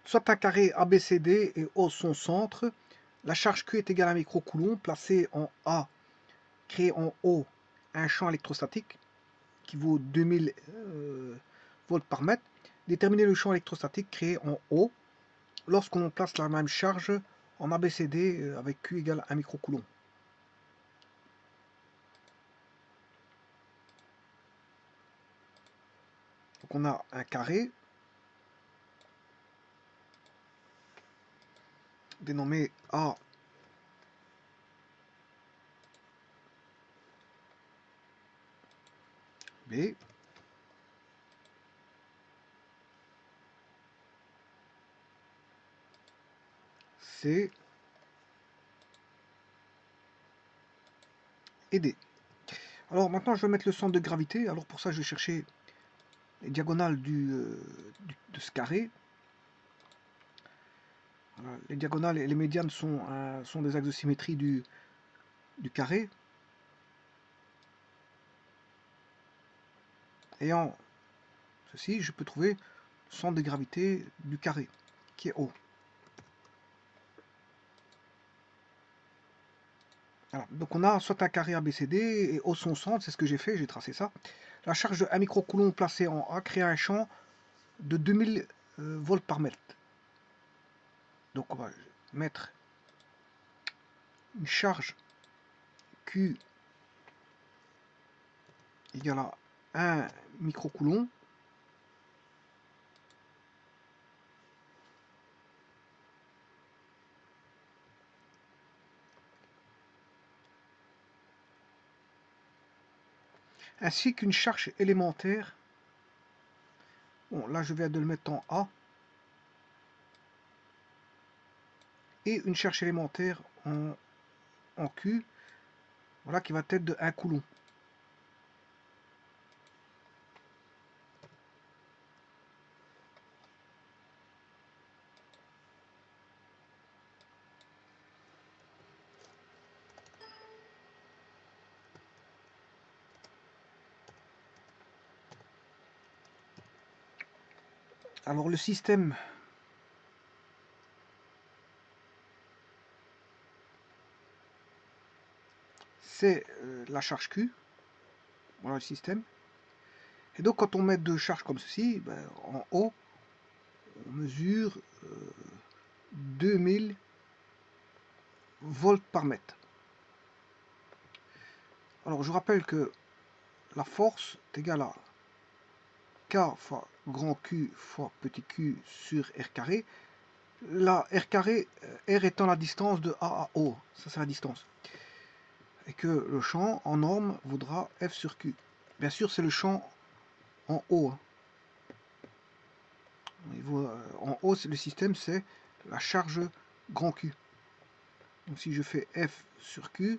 soit un carré ABCD et O son centre. La charge Q est égale à 1 microcoulomb, placée en A, créé en O un champ électrostatique qui vaut 2000 volts par mètre. Déterminer le champ électrostatique créé en O lorsqu'on place la même charge en ABCD avec Q égale 1 microcoulomb. Donc on a un carré dénommé A B. C et D. Alors maintenant je vais mettre le centre de gravité. Alors pour ça je vais chercher les diagonales de ce carré. Voilà. Les diagonales et les médianes sont des axes de symétrie du carré. Ayant ceci, je peux trouver le centre de gravité du carré, qui est O. Voilà. Donc on a soit un carré ABCD et O son centre, c'est ce que j'ai fait, j'ai tracé ça. La charge de 1 microcoulomb placée en A crée un champ de 2000 volts par mètre. Donc on va mettre une charge Q égale à 1 microcoulomb. Ainsi qu'une charge élémentaire. Bon, là je viens de le mettre en A. Et une charge élémentaire en Q. Voilà, qui va être de 1 coulomb. Alors le système c'est la charge Q. Voilà le système. Et donc quand on met deux charges comme ceci, ben, en haut, on mesure 2000 volts par mètre. Alors je rappelle que la force est égale à K fois grand Q fois petit q sur R carré. La R carré, R étant la distance de A à O, ça c'est la distance. Et que le champ en norme vaudra F sur Q. Bien sûr c'est le champ en haut. En haut, le système c'est la charge grand Q. Donc si je fais F sur Q,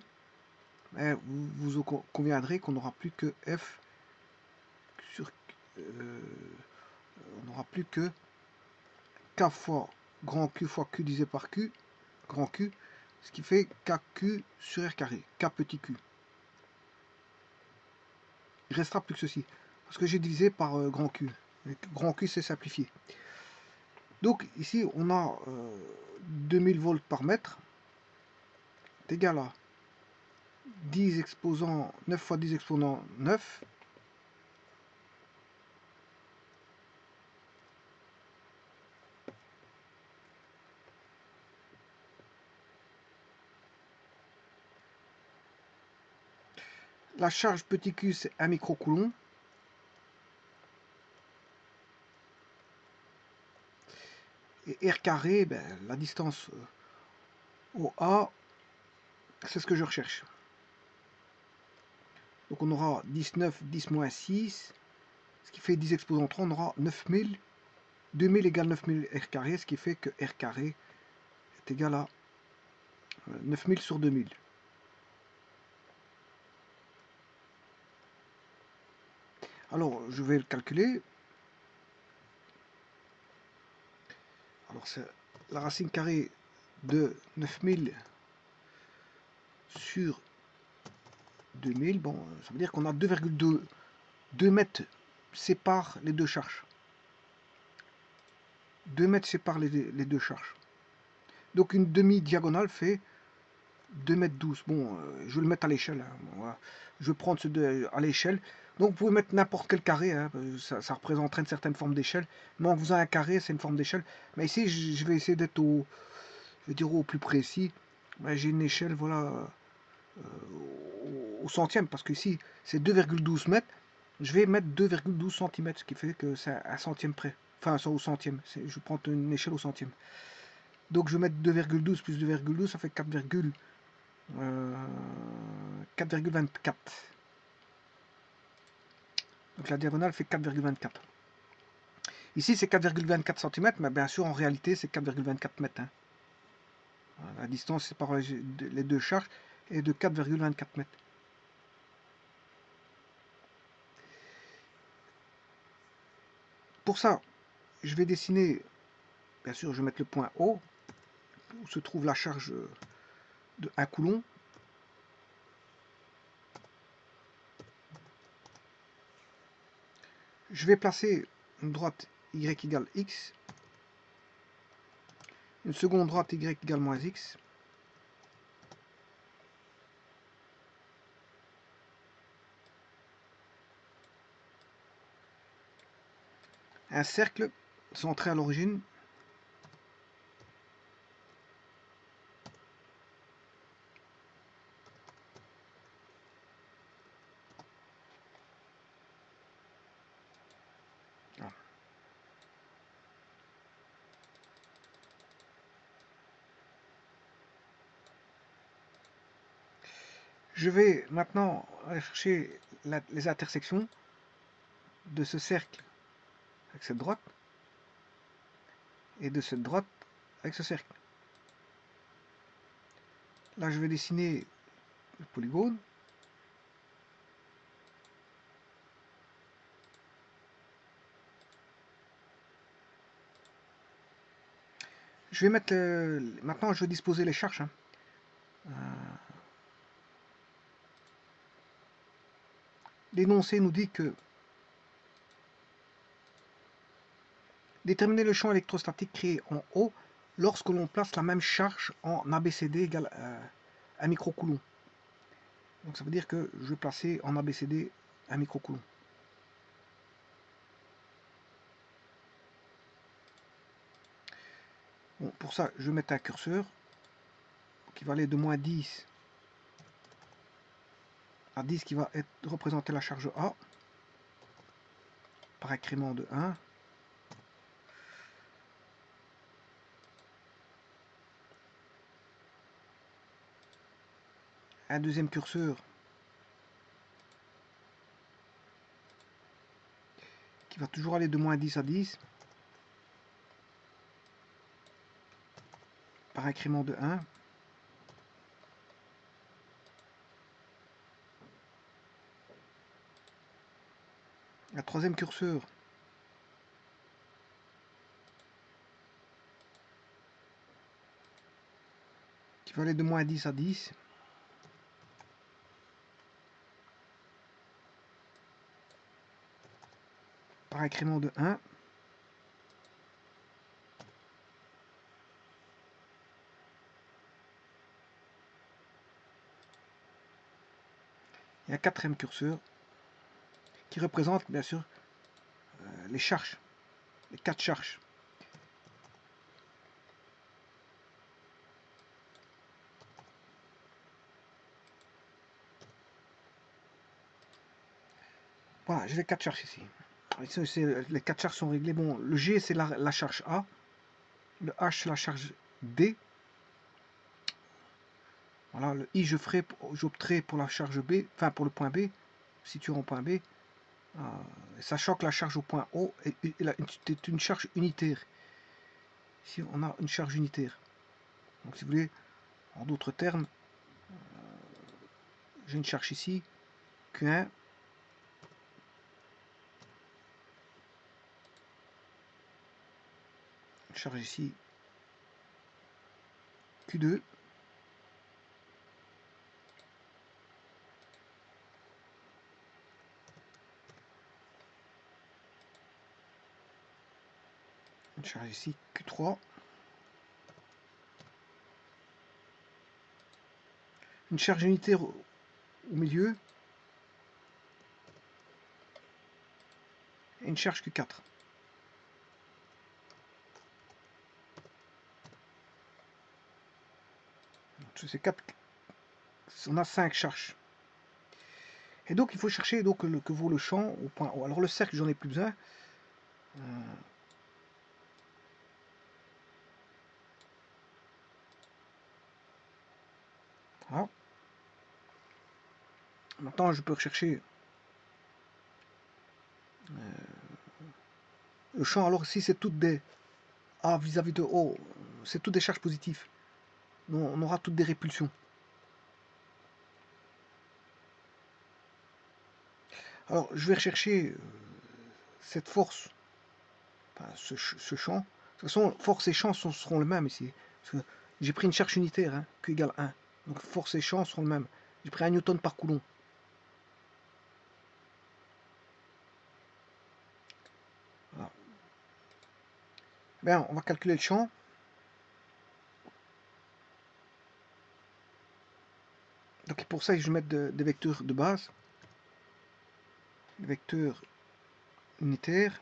vous conviendrez qu'on n'aura plus que F sur on n'aura plus que K fois grand Q fois Q divisé par Q, grand Q, ce qui fait KQ sur R carré, K petit q. Il restera plus que ceci, parce que j'ai divisé par grand Q. Et grand Q c'est simplifié. Donc ici on a 2000 volts par mètre, est égal à 10 exposant 9 fois 10 exposant 9. La charge petit q c'est 1 microcoulomb. Et R carré, ben, la distance au A, c'est ce que je recherche. Donc on aura 19, 10 moins 6, ce qui fait 10 exposant 3, on aura 9000. 2000 égale 9000 R carré, ce qui fait que R carré est égal à 9000 sur 2000. Alors je vais le calculer. Alors c'est la racine carrée de 9000 sur 2000. Bon, ça veut dire qu'on a 2,2 mètres séparent les deux charges. 2 mètres séparent les deux charges. Donc une demi-diagonale fait 2 mètres 12. Bon, je vais le mettre à l'échelle. Hein. Bon, voilà. Je vais prendre ce à l'échelle. Donc vous pouvez mettre n'importe quel carré. Hein, ça représenterait une certaine forme d'échelle. Mais en faisant un carré, c'est une forme d'échelle. Mais ici, je vais essayer d'être au plus précis. J'ai une échelle, voilà, au centième. Parce que ici, c'est 2,12 mètres. Je vais mettre 2,12 cm, ce qui fait que c'est un centième près. Enfin, ça au centième. Je prends une échelle au centième. Donc je vais mettre 2,12 plus 2,12, ça fait 4,24. Donc la diagonale fait 4,24. Ici c'est 4,24 cm, mais bien sûr en réalité c'est 4,24 mètres. Hein. La distance séparant les deux charges est de 4,24 mètres. Pour ça, je vais dessiner, bien sûr je vais mettre le point O, où se trouve la charge de 1 coulomb. Je vais placer une droite y égale x, une seconde droite y égale moins x, un cercle centré à l'origine, je vais maintenant aller chercher les intersections de ce cercle avec cette droite et de cette droite avec ce cercle. Là, je vais dessiner le polygone. Je vais mettre maintenant, je vais disposer les charges. Hein. L'énoncé nous dit que déterminer le champ électrostatique créé en O lorsque l'on place la même charge en ABCD égale 1 microcoulomb. Donc ça veut dire que je vais placer en ABCD 1 microcoulomb. Bon, pour ça, je vais mettre un curseur qui va aller de moins 10 à 10 qui va représenter la charge A par incrément de 1. Un deuxième curseur qui va toujours aller de moins 10 à 10 par incrément de 1. Un troisième curseur qui va aller de moins 10 à 10 par incrément de 1. Et un quatrième curseur qui représente bien sûr les charges, les 4 charges. Voilà, j'ai les 4 charges ici. Les 4 charges sont réglées. Bon, le G c'est la charge A, le H c'est la charge D. Voilà, le I j'opterai pour la charge B, enfin pour le point B, situé en point B. Sachant que la charge au point O est une charge unitaire. Ici on a une charge unitaire. Donc si vous voulez, en d'autres termes, j'ai une charge ici, Q1, une charge ici, Q2, Une charge ici, Q3. Une charge unitaire au milieu. Et une charge Q4. Donc, ces 4, on a 5 charges. Et donc il faut chercher donc, que vaut le champ au point O. Alors le cercle, j'en ai plus besoin. Voilà. Maintenant je peux rechercher le champ. Alors si c'est toutes des A vis-à-vis de O, c'est toutes des charges positives. On aura toutes des répulsions. Alors je vais rechercher cette force, enfin, ce champ. De toute façon, force et champ seront le même ici. J'ai pris une charge unitaire, hein, Q égale 1. Donc force et champ seront le même. J'ai pris 1 newton par coulomb. Voilà. Bien, on va calculer le champ. Donc pour ça, je vais mettre des vecteurs de base. Des vecteurs unitaires.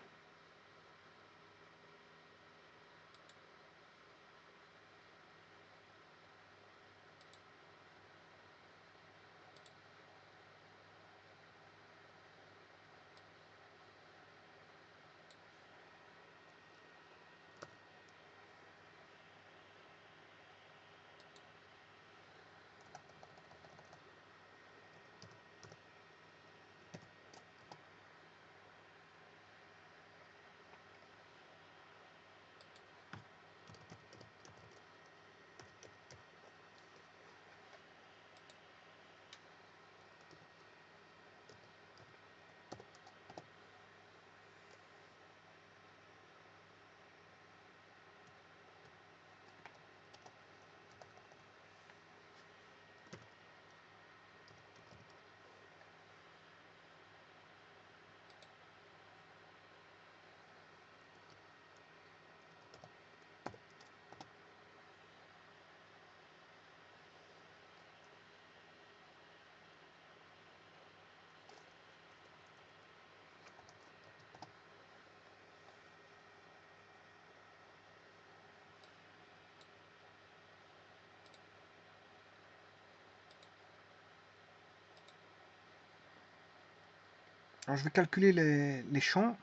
Alors je vais calculer les champs.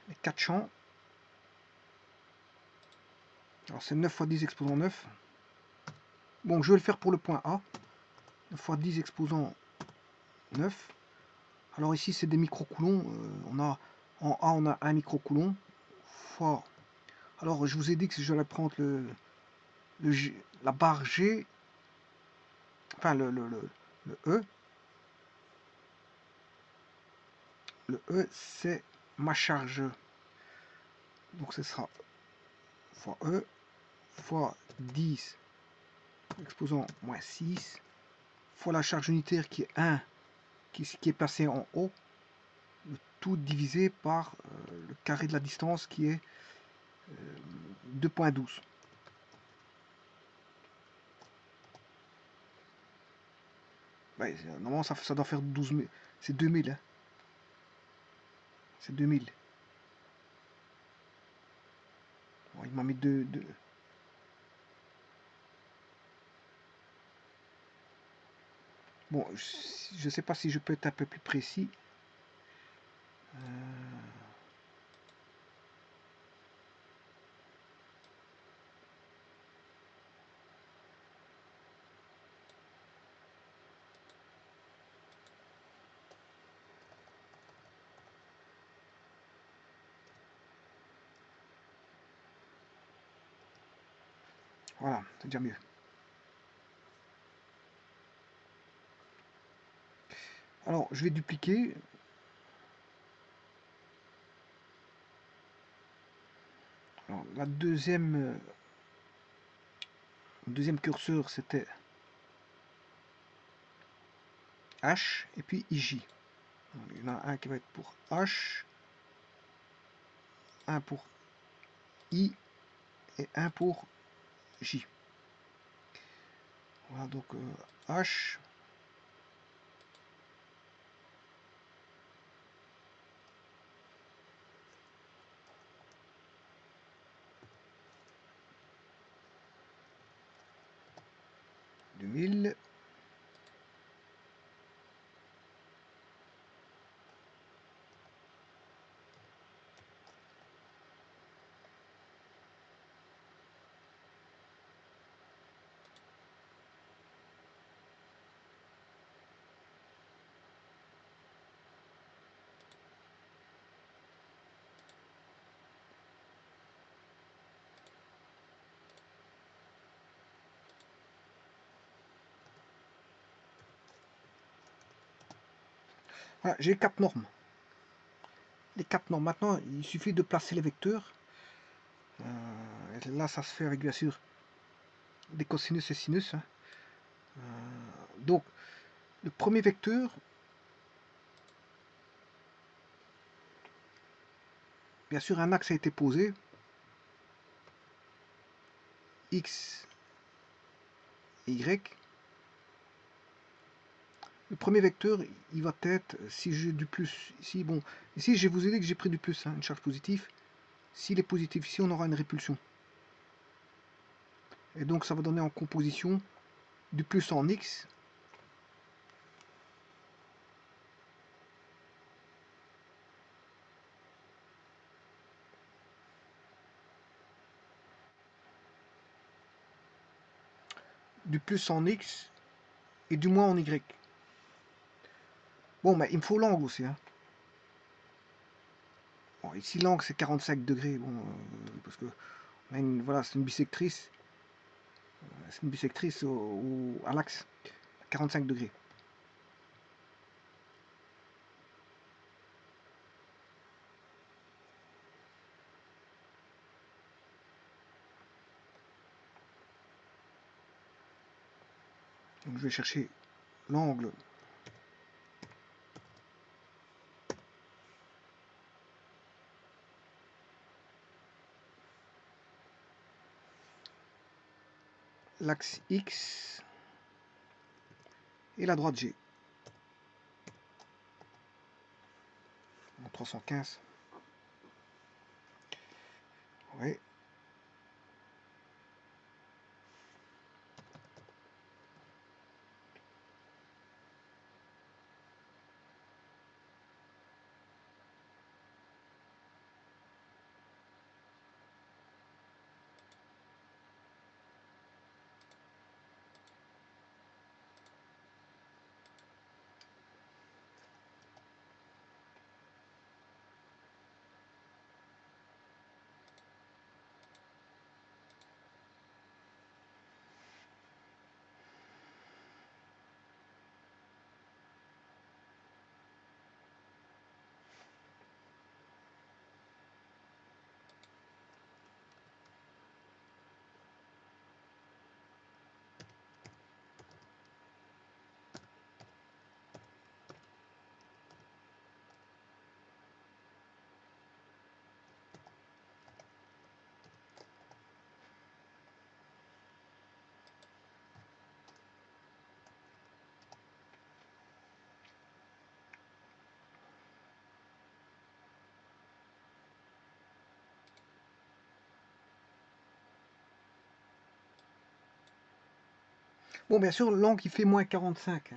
Les 4 champs. Alors c'est 9 fois 10 exposant 9. Bon, je vais le faire pour le point A. 9 fois 10 exposant 9. Alors ici c'est des microcoulombs. En A on a 1 microcoulomb fois. Alors je vous ai dit que j'allais prendre la barre G, enfin le E. Le E c'est ma charge. Donc ce sera fois E fois 10 exposant moins 6 fois la charge unitaire qui est 1 qui est passé en haut, le tout divisé par le carré de la distance qui est 2,12. Ouais, normalement ça doit faire 12 000. C'est 2000. Hein. C'est 2000. Bon, il m'a mis deux. Bon, je sais pas si je peux être un peu plus précis. Voilà, c'est déjà mieux. Alors, je vais dupliquer. Alors, le deuxième curseur, c'était H et puis IJ. Il y en a un qui va être pour H 1 pour I et 1 pour J. Voilà, donc H. $2000. Voilà, j'ai 4 normes. Les 4 normes. Maintenant, il suffit de placer les vecteurs. Là, ça se fait avec, bien sûr, des cosinus et sinus. Hein. Donc, le premier vecteur, bien sûr, un axe a été posé. X et Y. Le premier vecteur, il va être, si j'ai du plus, ici, bon, ici, je vous ai dit que j'ai pris du plus, hein, une charge positive. S'il est positif ici, on aura une répulsion. Et donc, ça va donner en composition du plus en X. Du plus en X et du moins en Y. Bon, mais il me faut l'angle aussi. Hein. Bon, ici, l'angle, c'est 45 degrés. Bon, parce que voilà, c'est une bisectrice. C'est une bisectrice à l'axe. 45 degrés. Donc, je vais chercher l'angle. L'axe X et la droite G. En 315. Ouais. Bon, bien sûr, l'angle, il fait moins 45. Hein.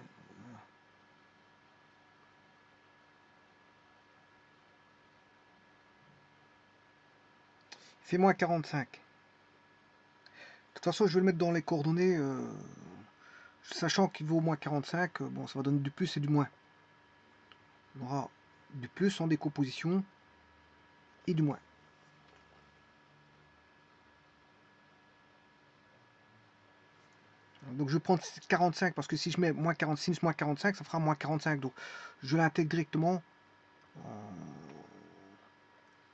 Il fait moins 45. De toute façon, je vais le mettre dans les coordonnées, sachant qu'il vaut moins 45. Bon, ça va donner du plus et du moins. On aura du plus en décomposition et du moins. Donc je vais prendre 45 parce que si je mets moins 46, moins 45, ça fera moins 45. Donc je l'intègre directement.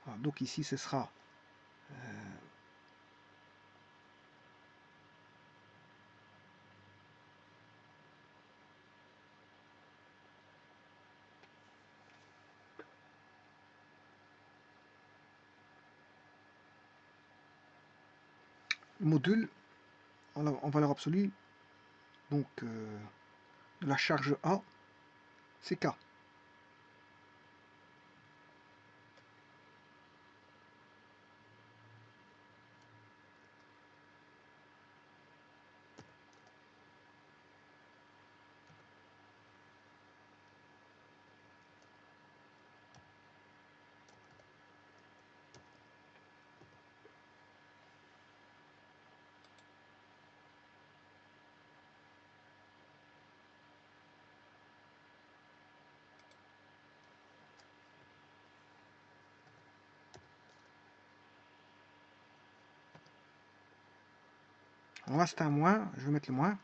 Voilà, donc ici ce sera module en valeur absolue, donc de la charge A, c'est K. Alors là c'est un moins, je vais mettre le moins.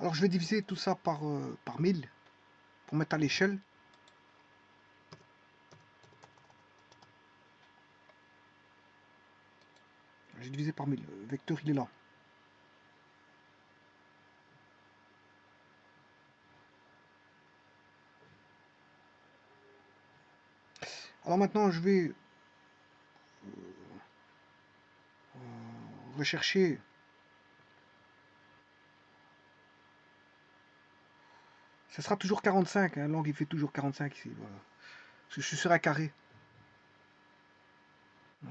Alors je vais diviser tout ça par 1000 pour mettre à l'échelle. J'ai divisé par 1000, le vecteur il est là. Alors maintenant je vais rechercher ça sera toujours 45, hein, l'angle il fait toujours 45 ici, voilà. Parce que je suis sur un carré.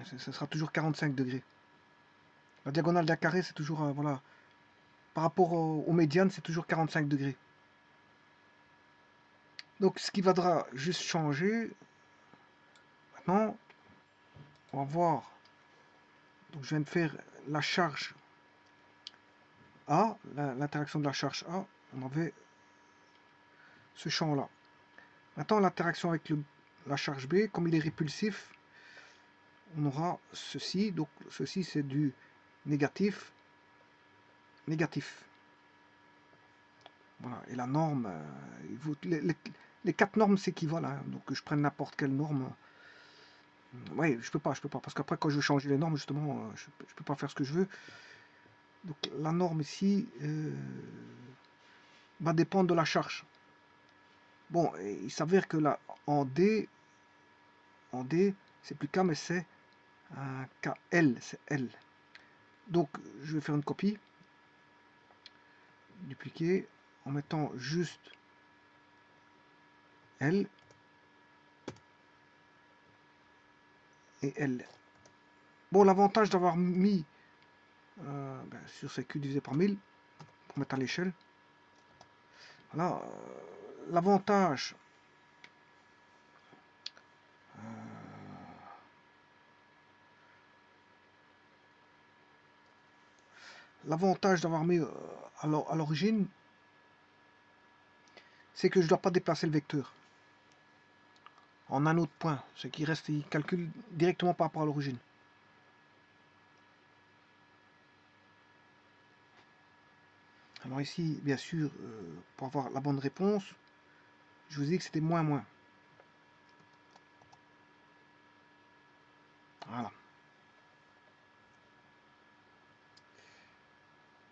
Ça sera toujours 45 degrés. La diagonale d'un carré, c'est toujours, voilà, par rapport aux médianes, c'est toujours 45 degrés. Donc ce qui va juste changer, maintenant, on va voir, donc je viens de faire la charge A, l'interaction de la charge A, on avait ce champ-là. Maintenant, l'interaction avec la charge B, comme il est répulsif, on aura ceci, donc ceci c'est du négatif, négatif. Voilà, et la norme, les 4 normes s'équivalent, hein, donc que je prenne n'importe quelle norme. Oui, je peux pas, parce qu'après quand je veux changer les normes, justement, je peux pas faire ce que je veux. Donc la norme ici va dépendre de la charge. Bon, il s'avère que là, en D, c'est plus K, mais c'est un KL, c'est L. Donc je vais faire une copie, dupliquer, en mettant juste L et L. Bon, l'avantage d'avoir mis sur ces Q divisé par 1000, pour mettre à l'échelle, voilà, l'avantage l'avantage d'avoir mis à l'origine, c'est que je ne dois pas déplacer le vecteur en un autre point, ce qui reste, il calcule directement par rapport à l'origine. Alors ici, bien sûr, pour avoir la bonne réponse, je vous ai dit que c'était moins moins. Voilà.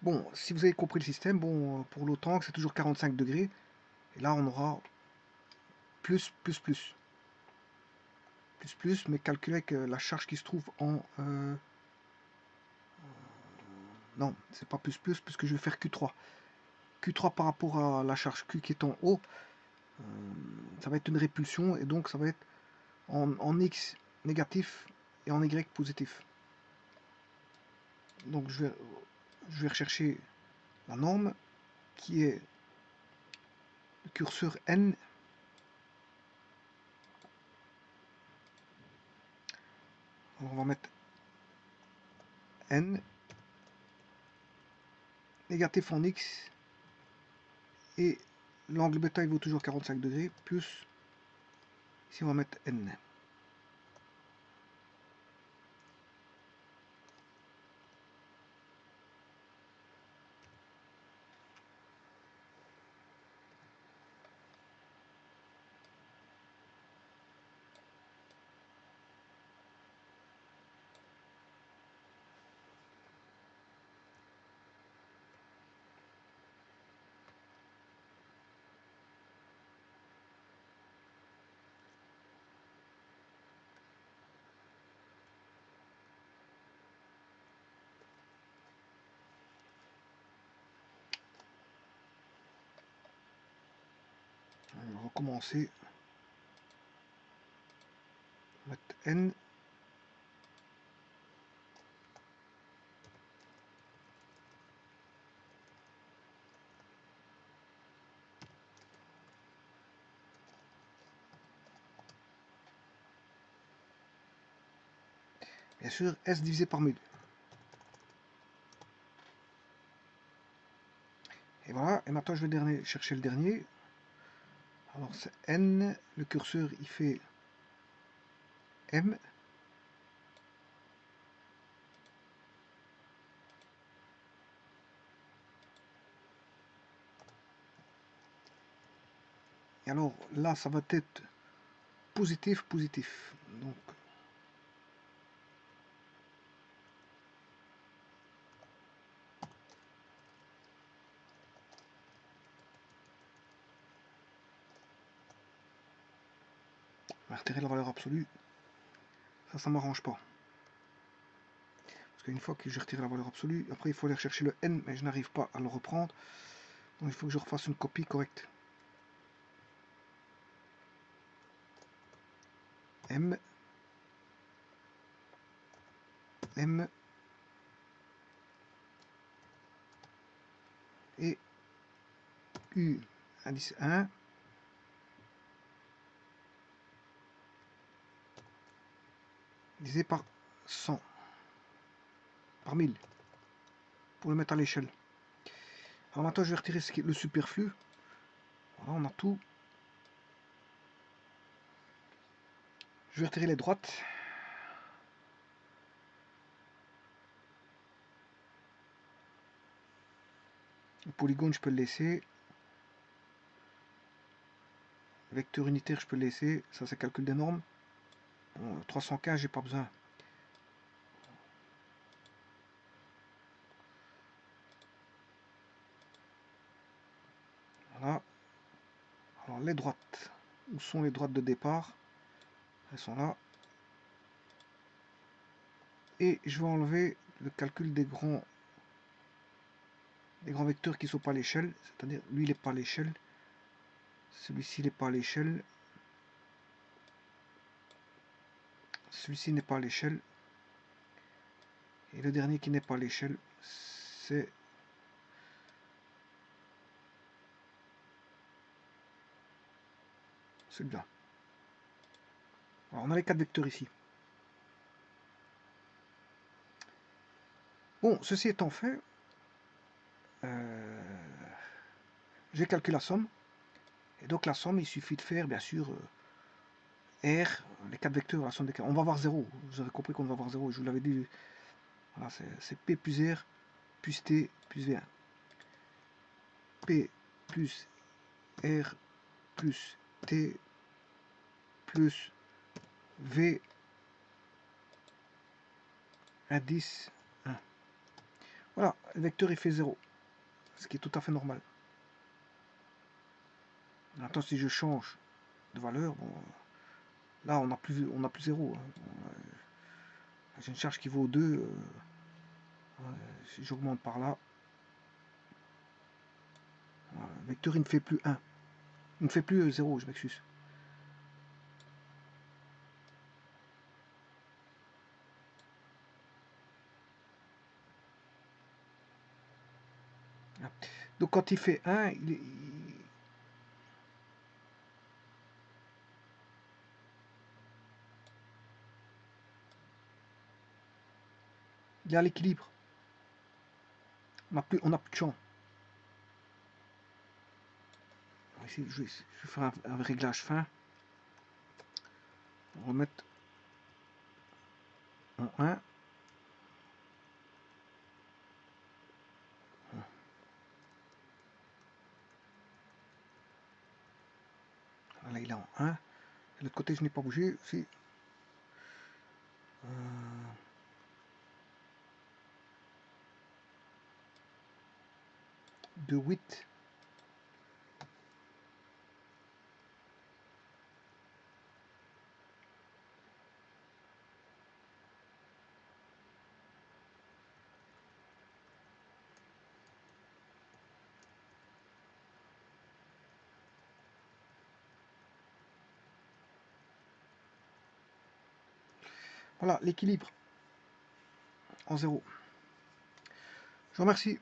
Bon, si vous avez compris le système, bon, pour l'autant que c'est toujours 45 degrés, et là on aura plus, mais calculé avec la charge qui se trouve en... non, c'est pas puisque je vais faire Q3. Q3 par rapport à la charge Q qui est en haut, ça va être une répulsion, et donc ça va être en X négatif et en Y positif. Donc je vais rechercher la norme qui est le curseur N. Alors on va mettre N, négatif en X, et l'angle bêta il vaut toujours 45 degrés, plus, ici on va mettre N. recommencer. On va mettre n. Bien sûr, S divisé par 1000. Et voilà, et maintenant je vais chercher le dernier. Alors c'est N, le curseur il fait M. Et alors là ça va être positif, positif. Donc on va retirer la valeur absolue. Ça m'arrange pas. Parce qu'une fois que j'ai retiré la valeur absolue, après il faut aller chercher le N, mais je n'arrive pas à le reprendre. Donc il faut que je refasse une copie correcte. M. M. Et U, indice 1. Divisé par 100. Par 1000. Pour le mettre à l'échelle. Alors maintenant je vais retirer le superflu. Voilà, on a tout. Je vais retirer les droites. Le polygone je peux le laisser. Le vecteur unitaire je peux le laisser. Ça c'est calcul des normes. Bon, 315 j'ai pas besoin. Voilà. Alors les droites. Où sont les droites de départ? Elles sont là. Et je vais enlever le calcul des grands vecteurs qui ne sont pas à l'échelle. C'est-à-dire lui il n'est pas à l'échelle. Celui-ci n'est pas à l'échelle. Celui-ci n'est pas à l'échelle. Et le dernier qui n'est pas à l'échelle, c'est celui-là. Alors on a les 4 vecteurs ici. Bon, ceci étant fait, j'ai calculé la somme. Et donc la somme, il suffit de faire, bien sûr, R, les 4 vecteurs, la somme des 4. On va avoir 0. Vous avez compris qu'on va avoir 0. Je vous l'avais dit. Voilà, c'est P plus R plus T plus V1. P plus R plus T plus V indice 1. Voilà, le vecteur il fait 0. Ce qui est tout à fait normal. Maintenant, si je change de valeur, bon, là on n'a plus 0. J'ai une charge qui vaut 2. Si j'augmente par là, voilà, le vecteur il ne fait plus 1. Il ne fait plus 0, je m'excuse. Donc quand il fait 1, il est à l'équilibre. On n'a plus de champ. Ici, je vais faire un réglage fin. On va remettre en 1. Là, il est en 1. De l'autre côté, je n'ai pas bougé aussi. De 8. Voilà l'équilibre en zéro. Je vous remercie.